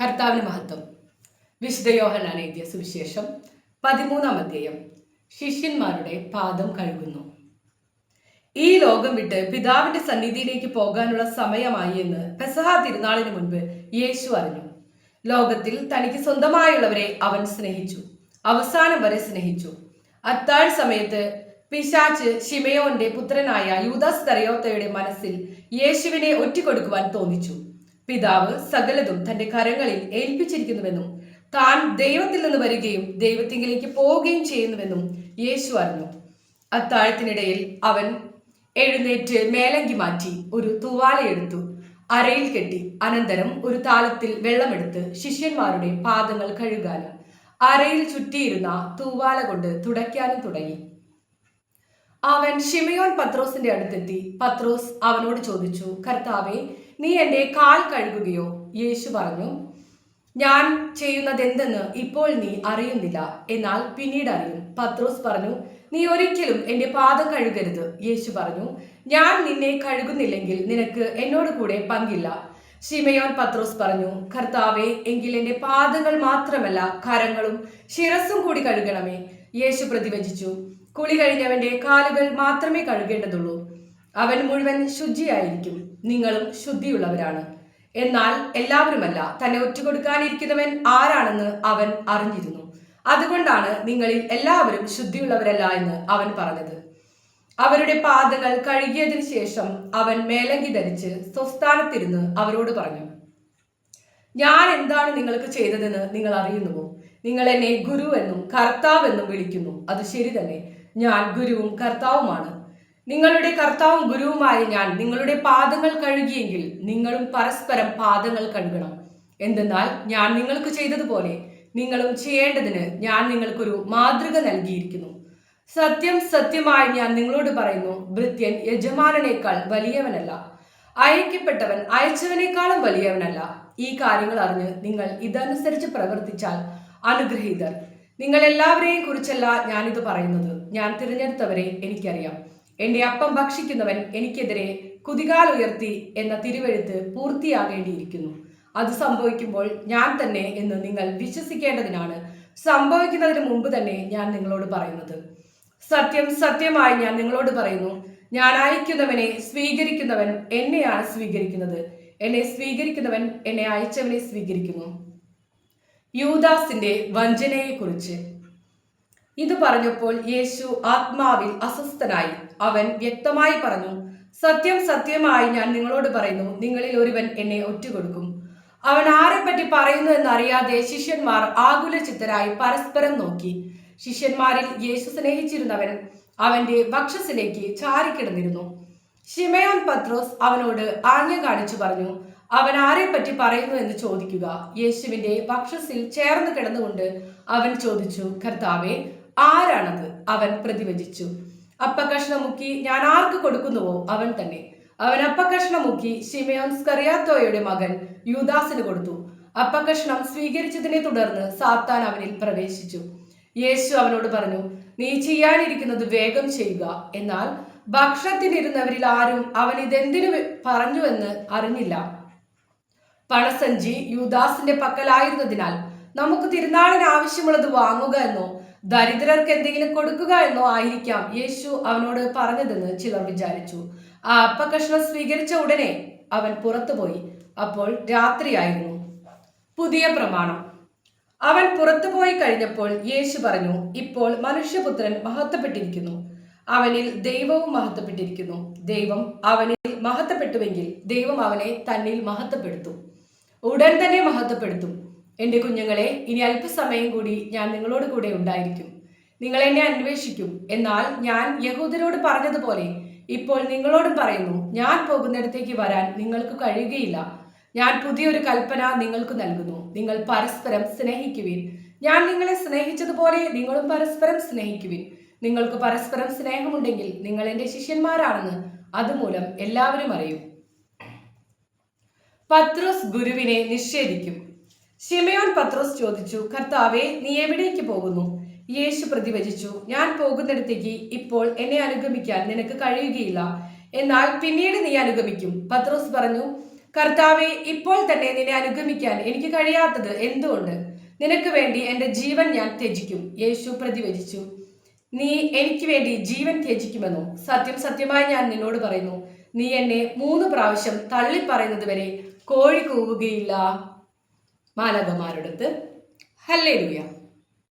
കർത്താവിന് മഹത്വം. വിശുദ്ധ യോഹന്നാൻ എഴുതിയ സുവിശേഷം 13-ാം അധ്യായം. ശിഷ്യന്മാരുടെ പാദം കഴുകുന്നു. ഈ ലോകം വിട്ട് പിതാവിന്റെ സന്നിധിയിലേക്ക് പോകാനുള്ള സമയമായി എന്ന് പെസഹ തിരുനാളിന് മുൻപ് യേശു അറിഞ്ഞു. ലോകത്തിൽ തനിക്ക് സ്വന്തമായുള്ളവരെ അവൻ സ്നേഹിച്ചു, അവസാനം വരെ സ്നേഹിച്ചു. അത്താഴ സമയത്ത് പിശാച് ശിമയോന്റെ പുത്രനായ യൂദാസ് കറിയോത്തയുടെ മനസ്സിൽ യേശുവിനെ ഒറ്റിക്കൊടുക്കുവാൻ തോന്നിച്ചു. പിതാവ് സകലതും തന്റെ കരങ്ങളിൽ ഏൽപ്പിച്ചിരിക്കുന്നുവെന്നും താൻ ദൈവത്തിൽ നിന്ന് വരികയും ദൈവത്തിങ്കിലേക്ക് പോവുകയും ചെയ്യുന്നുവെന്നും യേശു അറിഞ്ഞു. അത്താഴത്തിനിടയിൽ അവൻ എഴുന്നേറ്റ് മേലങ്കി മാറ്റി ഒരു തൂവാലയെടുത്തു അരയിൽ കെട്ടി, അനന്തരം ഒരു താലത്തിൽ വെള്ളമെടുത്ത് ശിഷ്യന്മാരുടെ പാദങ്ങൾ കഴുകാനും അരയിൽ ചുറ്റിയിരുന്ന തൂവാല കൊണ്ട് തുടയ്ക്കാനും തുടങ്ങി. അവൻ ശിമയോൻ പത്രോസിന്റെ അടുത്തെത്തി. പത്രോസ് അവനോട് ചോദിച്ചു, കർത്താവേ, നീ എൻ്റെ കാൽ കഴുകുകയോ? യേശു പറഞ്ഞു, ഞാൻ ചെയ്യുന്നത് എന്തെന്ന് ഇപ്പോൾ നീ അറിയുന്നില്ല, എന്നാൽ പിന്നീട് അറിയും. പത്രോസ് പറഞ്ഞു, നീ ഒരിക്കലും എൻ്റെ പാദം കഴുകരുത്. യേശു പറഞ്ഞു, ഞാൻ നിന്നെ കഴുകുന്നില്ലെങ്കിൽ നിനക്ക് എന്നോട് കൂടെ പങ്കില്ല. ശിമയോൻ പത്രോസ് പറഞ്ഞു, കർത്താവേ, എങ്കിൽ എൻ്റെ പാദങ്ങൾ മാത്രമല്ല കരങ്ങളും ശിരസ്സും കൂടി കഴുകണമേ. യേശു പ്രതിവചിച്ചു, കുളി കഴിഞ്ഞവന്റെ കാലുകൾ മാത്രമേ കഴുകേണ്ടതുള്ളൂ. അവൻ മുഴുവൻ ശുചിയായിരിക്കും. നിങ്ങളും ശുദ്ധിയുള്ളവരാണ്, എന്നാൽ എല്ലാവരുമല്ല. തന്നെ ഒറ്റുകൊടുക്കാനിരിക്കുന്നവൻ ആരാണെന്ന് അവൻ അറിഞ്ഞിരുന്നു. അതുകൊണ്ടാണ് നിങ്ങളിൽ എല്ലാവരും ശുദ്ധിയുള്ളവരല്ല എന്ന് അവൻ പറഞ്ഞത്. അവരുടെ പാദങ്ങൾ കഴുകിയതിനു ശേഷം അവൻ മേലങ്കി ധരിച്ച് സ്വസ്ഥാനത്തിരുന്ന് അവരോട് പറഞ്ഞു, ഞാൻ എന്താണ് നിങ്ങൾക്ക് ചെയ്തതെന്ന് നിങ്ങൾ അറിയുന്നുവോ? നിങ്ങൾ എന്നെ ഗുരു എന്നും കർത്താവ് എന്നും വിളിക്കുന്നു. അത് ശരി തന്നെ, ഞാൻ ഗുരുവും കർത്താവുമാണ്. നിങ്ങളുടെ കർത്താവും ഗുരുവുമായ ഞാൻ നിങ്ങളുടെ പാദങ്ങൾ കഴുകിയെങ്കിൽ നിങ്ങളും പരസ്പരം പാദങ്ങൾ കഴുകണം. എന്തെന്നാൽ ഞാൻ നിങ്ങൾക്ക് ചെയ്തതുപോലെ നിങ്ങളും ചെയ്യേണ്ടതിന് ഞാൻ നിങ്ങൾക്കൊരു മാതൃക നൽകിയിരിക്കുന്നു. സത്യം സത്യമായി ഞാൻ നിങ്ങളോട് പറയുന്നു, ഭൃത്യൻ യജമാനനേക്കാൾ വലിയവനല്ല, അയക്കപ്പെട്ടവൻ അയച്ചവനേക്കാളും വലിയവനല്ല. ഈ കാര്യങ്ങൾ അറിഞ്ഞ് നിങ്ങൾ ഇതനുസരിച്ച് പ്രവർത്തിച്ചാൽ അനുഗ്രഹീതർ. നിങ്ങൾ എല്ലാവരെയും കുറിച്ചല്ല ഞാനിത് പറയുന്നത്. ഞാൻ തിരഞ്ഞെടുത്തവരെ എനിക്കറിയാം. എന്റെ അപ്പം ഭക്ഷിക്കുന്നവൻ എനിക്കെതിരെ കുതികാൽ ഉയർത്തി എന്ന തിരുവെഴുത്ത് പൂർത്തിയാകേണ്ടിയിരിക്കുന്നു. അത് സംഭവിക്കുമ്പോൾ ഞാൻ തന്നെ എന്ന് നിങ്ങൾ വിശ്വസിക്കേണ്ടതിനാണ് സംഭവിക്കുന്നതിന് മുമ്പ് തന്നെ ഞാൻ നിങ്ങളോട് പറയുന്നത്. സത്യം സത്യമായി ഞാൻ നിങ്ങളോട് പറയുന്നു, ഞാൻ അയക്കുന്നവനെ സ്വീകരിക്കുന്നവൻ എന്നെയാണ് സ്വീകരിക്കുന്നത്, എന്നെ സ്വീകരിക്കുന്നവൻ എന്നെ അയച്ചവനെ സ്വീകരിക്കുന്നു. യൂദാസിന്റെ വഞ്ചനയെക്കുറിച്ച് ഇത് പറഞ്ഞപ്പോൾ യേശു ആത്മാവിൽ അസ്വസ്ഥനായി. അവൻ വ്യക്തമായി പറഞ്ഞു, സത്യം സത്യമായി ഞാൻ നിങ്ങളോട് പറയുന്നു, നിങ്ങളിൽ ഒരുവൻ എന്നെ ഒറ്റുകൊടുക്കും. അവൻ ആരെപ്പറ്റി പറയുന്നു എന്നറിയാതെ ശിഷ്യന്മാർ ആകുല ചിത്തരായി പരസ്പരം നോക്കി. ശിഷ്യന്മാരിൽ യേശു സ്നേഹിച്ചിരുന്നവൻ അവന്റെ വക്ഷസിലേക്ക് ചാരിക്കിടന്നിരുന്നു. ശിമയോൻ പത്രോസ് അവനോട് ആംഗ്യം കാണിച്ചു പറഞ്ഞു, അവൻ ആരെപ്പറ്റി പറയുന്നു എന്ന് ചോദിക്കുക. യേശുവിന്റെ വക്ഷസിൽ ചേർന്ന് കിടന്നുകൊണ്ട് അവൻ ചോദിച്ചു, കർത്താവേ, ആരാണത്? അവൻ പ്രതിവചിച്ചു, അപ്പക്കഷ്ണം മുക്കി ഞാൻ ആർക്ക് കൊടുക്കുന്നുവോ അവൻ തന്നെ. അവൻ അപ്പക്കഷ്ണം മുക്കി ശിമയോൻ സ്കറിയാത്തോയുടെ മകൻ യൂദാസിന് കൊടുത്തു. അപ്പക്കഷ്ണം സ്വീകരിച്ചതിനെ തുടർന്ന് സാത്താൻ അവനിൽ പ്രവേശിച്ചു. യേശു അവനോട് പറഞ്ഞു, നീ ചെയ്യാനിരിക്കുന്നത് വേഗം ചെയ്യുക. എന്നാൽ ഭക്ഷണത്തിനിരുന്നവരിൽ ആരും അവൻ ഇതെന്തിനു പറഞ്ഞുവെന്ന് അറിഞ്ഞില്ല. പണസഞ്ചി യൂദാസിന്റെ പക്കലായിരുന്നതിനാൽ നമുക്ക് തിരുനാളിന് ആവശ്യമുള്ളത് വാങ്ങുക എന്നോ ദരിദ്രർക്ക് എന്തെങ്കിലും കൊടുക്കുക എന്നോ ആയിരിക്കാം യേശു അവനോട് പറഞ്ഞതെന്ന് ചിലർ വിചാരിച്ചു. ആ അപ്പക്കഷ്ണം സ്വീകരിച്ച ഉടനെ അവൻ പുറത്തുപോയി. അപ്പോൾ രാത്രിയായിരുന്നു. പുതിയ പ്രമാണം. അവൻ പുറത്തുപോയി കഴിഞ്ഞപ്പോൾ യേശു പറഞ്ഞു, ഇപ്പോൾ മനുഷ്യപുത്രൻ മഹത്വപ്പെട്ടിരിക്കുന്നു, അവനിൽ ദൈവവും മഹത്വപ്പെട്ടിരിക്കുന്നു. ദൈവം അവനിൽ മഹത്വപ്പെട്ടുവെങ്കിൽ ദൈവം അവനെ തന്നിൽ മഹത്വപ്പെടുത്തും, ഉടൻ തന്നെ മഹത്വപ്പെടുത്തും. എൻ്റെ കുഞ്ഞുങ്ങളെ, ഇനി അല്പസമയം കൂടി ഞാൻ നിങ്ങളോട് കൂടെ ഉണ്ടായിരിക്കും. നിങ്ങൾ എന്നെ അന്വേഷിക്കും. എന്നാൽ ഞാൻ യഹൂദരോട് പറഞ്ഞതുപോലെ ഇപ്പോൾ നിങ്ങളോടും പറയുന്നു, ഞാൻ പോകുന്നിടത്തേക്ക് വരാൻ നിങ്ങൾക്ക് കഴിയുകയില്ല. ഞാൻ പുതിയൊരു കൽപ്പന നിങ്ങൾക്ക് നൽകുന്നു, നിങ്ങൾ പരസ്പരം സ്നേഹിക്കുവിൻ. ഞാൻ നിങ്ങളെ സ്നേഹിച്ചതുപോലെ നിങ്ങളും പരസ്പരം സ്നേഹിക്കുവിൻ. നിങ്ങൾക്ക് പരസ്പരം സ്നേഹമുണ്ടെങ്കിൽ നിങ്ങൾ എൻ്റെ ശിഷ്യന്മാരാണെന്ന് അതുമൂലം എല്ലാവരും അറിയും. പത്രോസ് ഗുരുവിനെ നിഷേധിക്കും. ശിമയോൻ പത്രോസ് ചോദിച്ചു, കർത്താവേ, നീ എവിടേക്ക് പോകുന്നു? യേശു പ്രതിവചിച്ചു, ഞാൻ പോകുന്നിടത്തേക്ക് ഇപ്പോൾ എന്നെ അനുഗമിക്കാൻ നിനക്ക് കഴിയുകയില്ല, എന്നാൽ പിന്നീട് നീ അനുഗമിക്കും. പത്രോസ് പറഞ്ഞു, കർത്താവെ, ഇപ്പോൾ തന്നെ നിന്നെ അനുഗമിക്കാൻ എനിക്ക് കഴിയാത്തത് എന്തുകൊണ്ട്? നിനക്ക് വേണ്ടി എൻ്റെ ജീവൻ ഞാൻ ത്യജിക്കും. യേശു പ്രതിവചിച്ചു. നീ എനിക്ക് വേണ്ടി ജീവൻ ത്യജിക്കുമെന്നോ? സത്യം സത്യമായി ഞാൻ നിന്നോട് പറയുന്നു, നീ എന്നെ 3 പ്രാവശ്യം തള്ളിപ്പറയുന്നത് വരെ കോഴി കൂവുകയില്ല. മാലാഖമാരോടൊത്ത്. ഹല്ലേലൂയ.